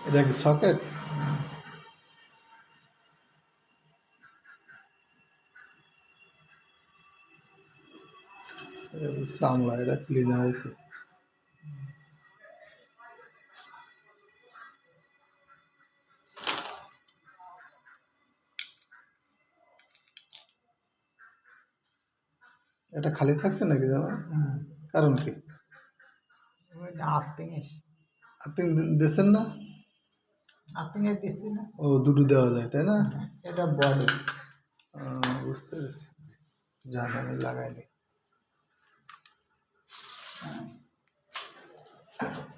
এটা কি সকেট? চামড়া, এটা ক্লিন হয়েছে। এটা খালি থাকছে নাকি জানা? কারণ কি? আর্থিং দিচ্ছেন না? ও, দুটো দেওয়া যায় তাই না? এটা বডি। বুঝতে পেরেছি, জানি, আমি লাগাইনি।